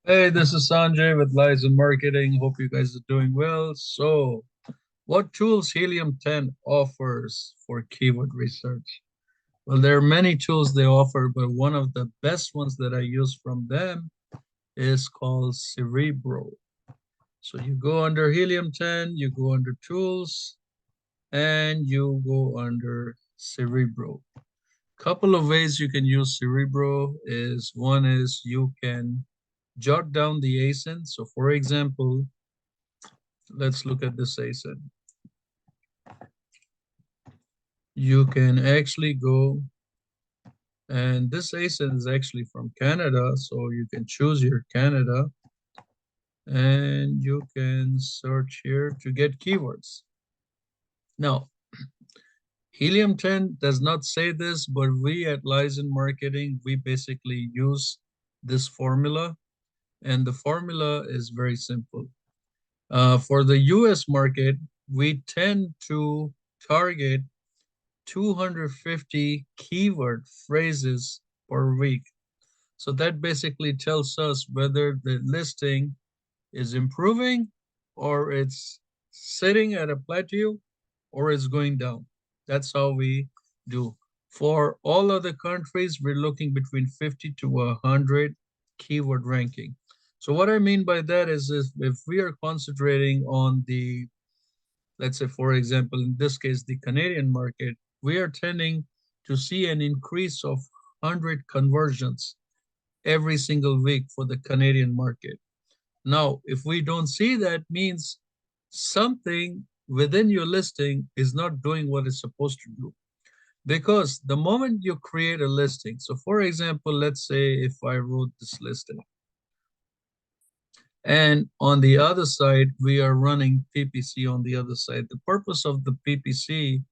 Hey, this is Sanjay with Liazon Marketing. Hope you guys are doing well. So, what tools Helium 10 offers for keyword research? Well, there are many tools they offer, but one of the best ones that I use from them is called Cerebro. So, you go under Helium 10, you go under Tools, and you go under Cerebro. Couple of ways you can use Cerebro is one is you can jot down the ASIN. So for example, let's look at this ASIN. You can actually go, and this ASIN is actually from Canada, so you can choose your Canada and you can search here to get keywords. Now, Helium 10 does not say this, but we at Liazon Marketing, we basically use this formula, and the formula is very simple. For the US market, we tend to target 250 keyword phrases per week. So that basically tells us whether the listing is improving or it's sitting at a plateau or it's going down. That's how we do. For all other countries, we're looking between 50 to 100 keyword ranking. So what I mean by that is if we are concentrating on the, let's say, for example, in this case, the Canadian market, we are tending to see an increase of 100 conversions every single week for the Canadian market. Now, if we don't see that, means something within your listing is not doing what it's supposed to do. Because the moment you create a listing, so for example, let's say if I wrote this listing, and on the other side, we are running PPC on the other side. The purpose of the PPC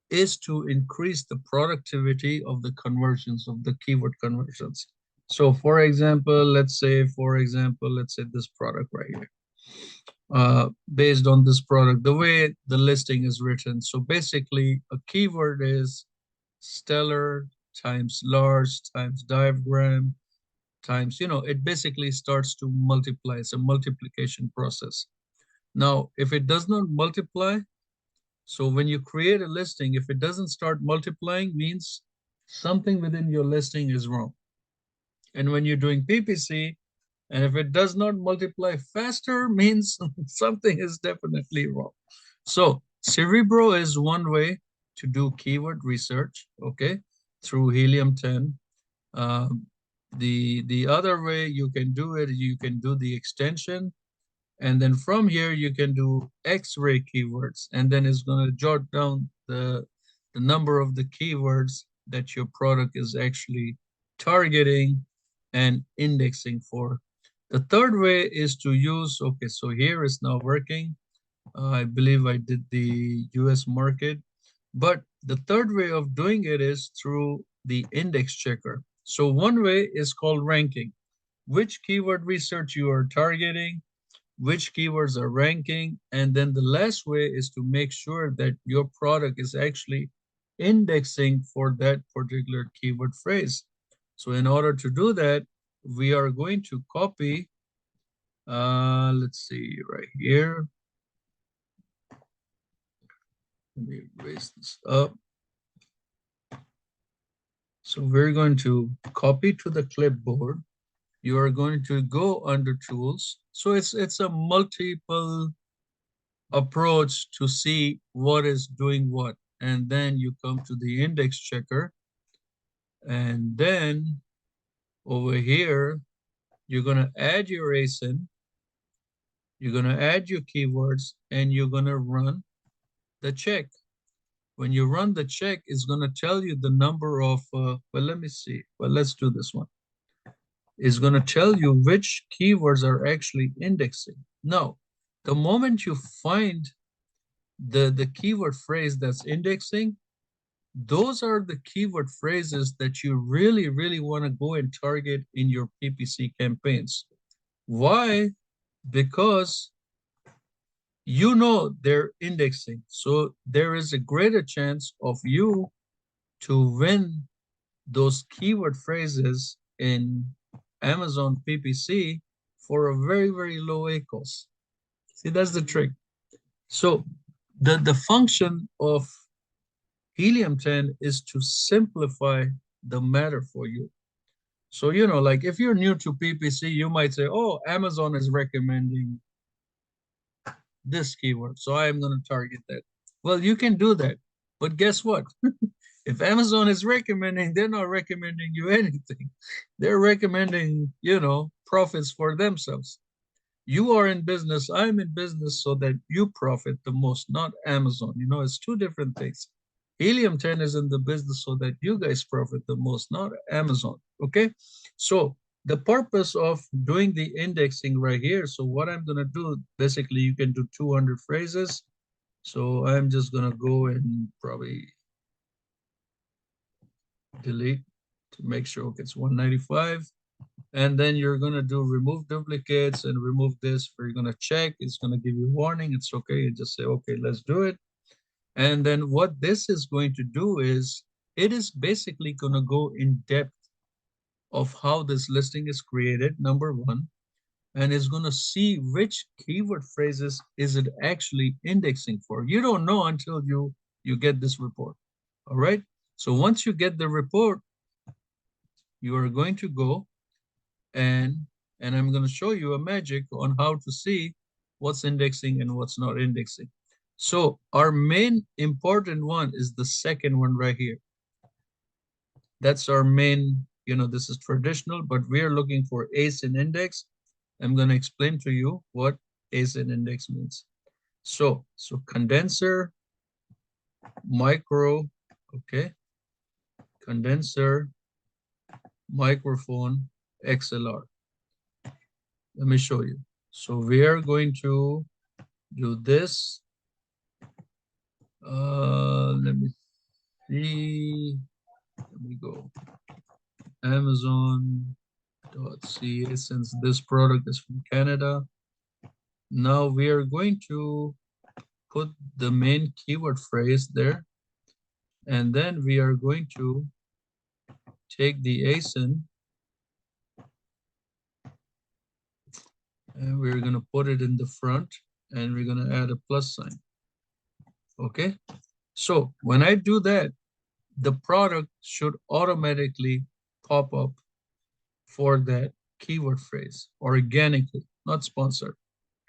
is to increase the productivity of the conversions, of the keyword conversions. So for example, let's say this product right here. Based on this product, the way the listing is written. So basically, a keyword is stellar times large times diagram times, it basically starts to multiply. It's a multiplication process. Now, if it does not multiply, so when you create a listing, if it doesn't start multiplying, means something within your listing is wrong. And when you're doing PPC, and if it does not multiply faster, means something is definitely wrong. So Cerebro is one way to do keyword research, okay, through Helium 10. Um, the other way you can do it, you can do the extension, and then from here you can do X-ray keywords, and then it's going to jot down the number of the keywords that your product is actually targeting and indexing for. The third way is to use, okay, so here is now working. I believe I did the US market, but the third way of doing it is through the index checker. So one way is called ranking, which keyword research you are targeting, which keywords are ranking, and then the last way is to make sure that your product is actually indexing for that particular keyword phrase. So in order to do that, we are going to copy, let's see right here. Let me raise this up. So we're going to copy to the clipboard. You are going to go under tools. So it's a multiple approach to see what is doing what. And then you come to the index checker. And then over here, you're going to add your ASIN. You're going to add your keywords and you're going to run the check. When you run the check, it's going to tell you the number of, well, let me see. Well, let's do this one. It's going to tell you which keywords are actually indexing. Now, the moment you find the keyword phrase that's indexing, those are the keyword phrases that you really, really want to go and target in your PPC campaigns. Why? Because you know they're indexing. So there is a greater chance of you to win those keyword phrases in Amazon PPC for a very, very low ACoS. See, that's the trick. So the function of Helium 10 is to simplify the matter for you. So, like if you're new to PPC, you might say, oh, Amazon is recommending this keyword, so I'm going to target that. Well, you can do that. But guess what? If Amazon is recommending, they're not recommending you anything. They're recommending, profits for themselves. You are in business, I'm in business so that you profit the most, not Amazon. It's two different things. Helium 10 is in the business so that you guys profit the most, not Amazon. Okay? So the purpose of doing the indexing right here, so what I'm going to do, basically, you can do 200 phrases. So I'm just going to go and probably delete to make sure it gets 195. And then you're going to do remove duplicates and remove this. We're going to check. It's going to give you a warning. It's okay. You just say, okay, let's do it. And then what this is going to do is it is basically going to go in depth of how this listing is created, number one, and it's going to see which keyword phrases is it actually indexing for. You don't know until you get this report. All right. So once you get the report, you are going to go and I'm going to show you a magic on how to see what's indexing and what's not indexing. So our main important one is the second one right here. That's our main, this is traditional, but we are looking for ASIN index. I'm going to explain to you what ASIN index means. So condenser, micro, okay, condenser, microphone, XLR. Let me show you. So we are going to do this. Let me see. Let me go. Amazon.ca, since this product is from Canada. Now we are going to put the main keyword phrase there. And then we are going to take the ASIN and we're going to put it in the front and we're going to add a plus sign. Okay. So when I do that, the product should automatically pop up for that keyword phrase organically, not sponsored.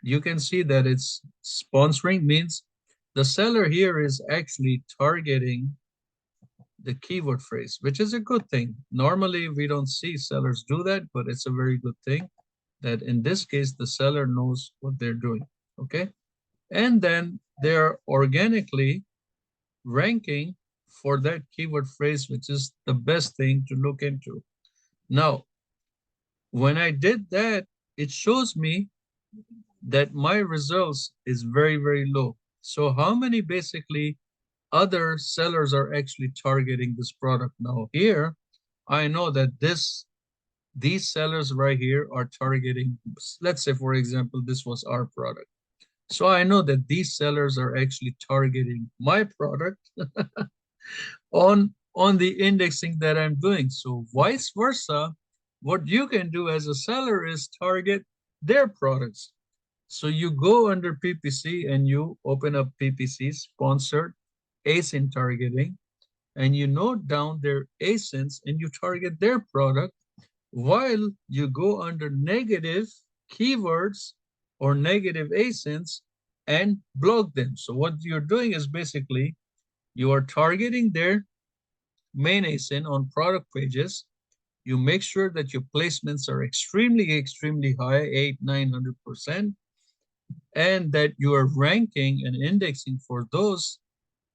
You can see that it's sponsoring, means the seller here is actually targeting the keyword phrase, which is a good thing. Normally, we don't see sellers do that, but it's a very good thing that in this case, the seller knows what they're doing, okay? And then they're organically ranking for that keyword phrase, which is the best thing to look into. Now, when I did that, it shows me that my results is very, very low. So how many basically other sellers are actually targeting this product? Now here, I know that these sellers right here are targeting, let's say, for example, this was our product. So I know that these sellers are actually targeting my product on the indexing that I'm doing. So vice versa, what you can do as a seller is target their products. So you go under PPC and you open up PPC sponsored ASIN targeting, and you note down their ASINs and you target their product, while you go under negative keywords or negative ASINs and block them. So what you're doing is basically you are targeting their main ASIN on product pages. You make sure that your placements are extremely, extremely high, 800-900%, and that you are ranking and indexing for those.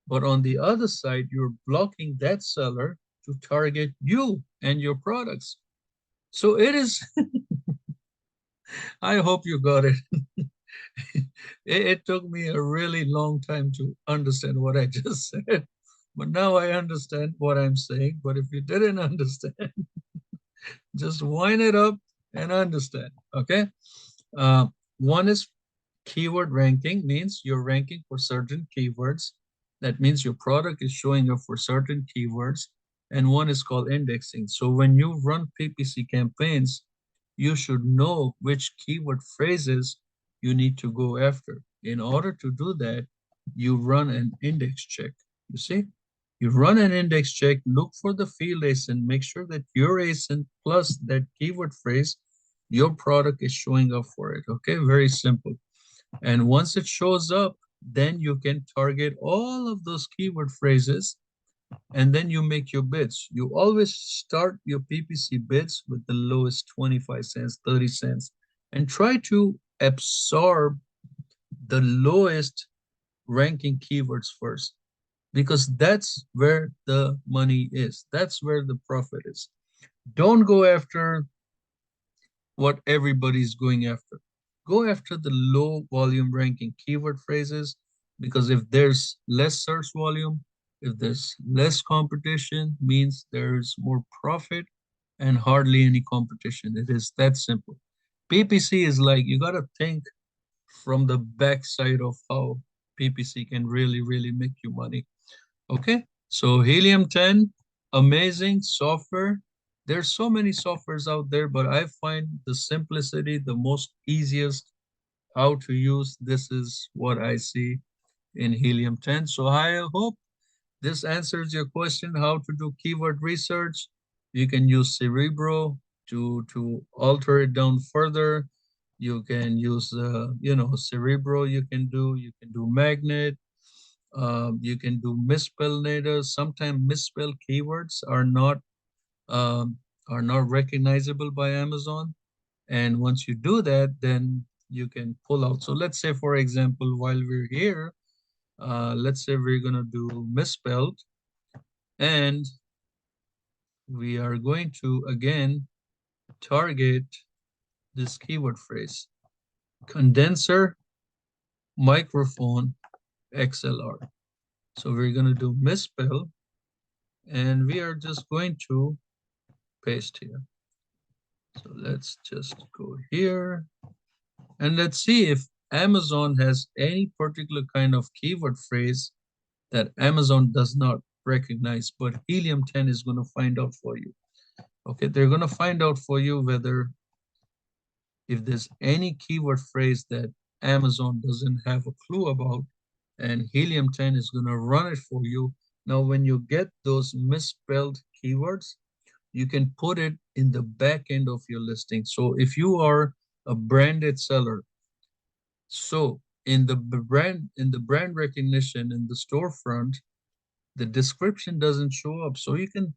But on the other side, you're blocking that seller to target you and your products. So it is, I hope you got it. It took me a really long time to understand what I just said, but now I understand what I'm saying. But if you didn't understand, just wind it up and understand, okay? One is keyword ranking, means you're ranking for certain keywords. That means your product is showing up for certain keywords. And one is called indexing. So when you run PPC campaigns, you should know which keyword phrases you need to go after. In order to do that, you run an index check. You see, you run an index check, look for the field ASIN, make sure that your ASIN plus that keyword phrase, your product is showing up for it. Okay, very simple. And once it shows up, then you can target all of those keyword phrases and then you make your bids. You always start your PPC bids with the lowest 25 cents, 30 cents, and try to absorb the lowest ranking keywords first because that's where the money is. That's where the profit is. Don't go after what everybody's going after. Go after the low volume ranking keyword phrases because if there's less search volume, if there's less competition, means there's more profit and hardly any competition. It is that simple. PPC is like you got to think from the backside of how PPC can really, really make you money. Okay, so Helium 10, amazing software. There's so many softwares out there, but I find the simplicity, the most easiest how to use. This is what I see in Helium 10. So I hope this answers your question, how to do keyword research. You can use Cerebro to alter it down further. You can use, Cerebro you can do Magnet, you can do misspellnators. Sometimes misspelled keywords um, are not recognizable by Amazon. And once you do that, then you can pull out. So let's say, for example, while we're here, let's say we're gonna do misspelled, and we are going to again target this keyword phrase: condenser, microphone, XLR. So we're gonna do misspell, and we are just going to paste here. So let's just go here and let's see if Amazon has any particular kind of keyword phrase that Amazon does not recognize, but Helium 10 is going to find out for you. Okay, they're going to find out for you whether if there's any keyword phrase that Amazon doesn't have a clue about, and Helium 10 is going to run it for you. Now, when you get those misspelled keywords, you can put it in the back end of your listing. So if you are a branded seller, so in the brand recognition in the storefront, the description doesn't show up. So you can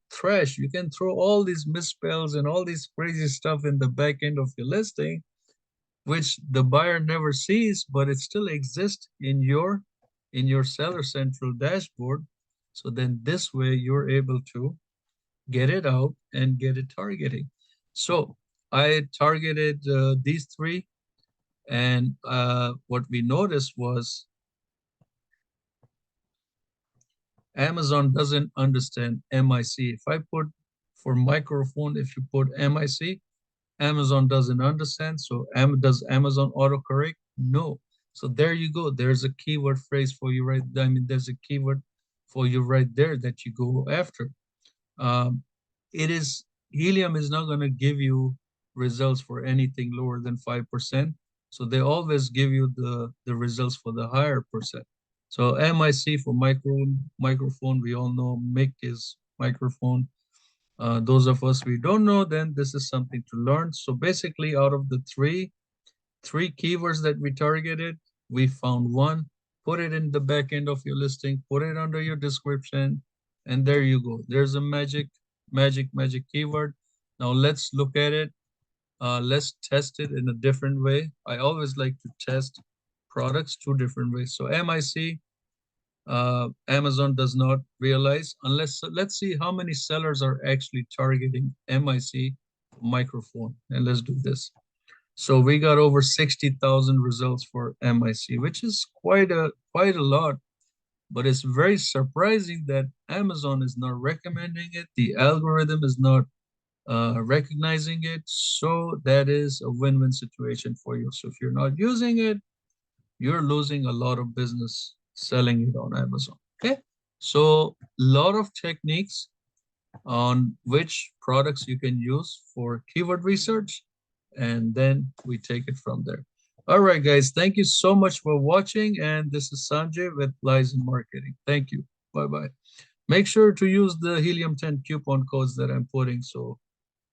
throw all these misspells and all these crazy stuff in the back end of your listing, which the buyer never sees, but it still exists in your seller central dashboard. So then this way you're able to get it out and get it targeting. So I targeted these three, and what we noticed was Amazon doesn't understand MIC. If I put for microphone, if you put MIC, Amazon doesn't understand. So does Amazon autocorrect? No. So there you go. There's a keyword phrase for you right there. I mean, there's a keyword for you right there that you go after. Um, it is Helium is not going to give you results for anything lower than 5%. So they always give you the results for the higher percent. So MIC for microphone, we all know. MIC is microphone. Those of us we don't know, then this is something to learn. So basically, out of the three keywords that we targeted, we found one, put it in the back end of your listing, put it under your description, and there you go. There's a magic keyword. Now let's look at it. Let's test it in a different way. I always like to test products two different ways. So MIC, Amazon does not realize unless, let's see how many sellers are actually targeting MIC microphone. And let's do this. So we got over 60,000 results for MIC, which is quite a lot, but it's very surprising that Amazon is not recommending it. The algorithm is not recognizing it. So that is a win-win situation for you. So if you're not using it, you're losing a lot of business selling it on Amazon. Okay. So a lot of techniques on which products you can use for keyword research. and then we take it from there. All right, guys, thank you so much for watching. And this is Sanjay with Liazon Marketing. Thank you. Bye-bye. Make sure to use the Helium 10 coupon codes that I'm putting so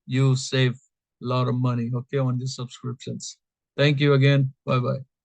you save a lot of money, okay, on the subscriptions. Thank you again. Bye-bye.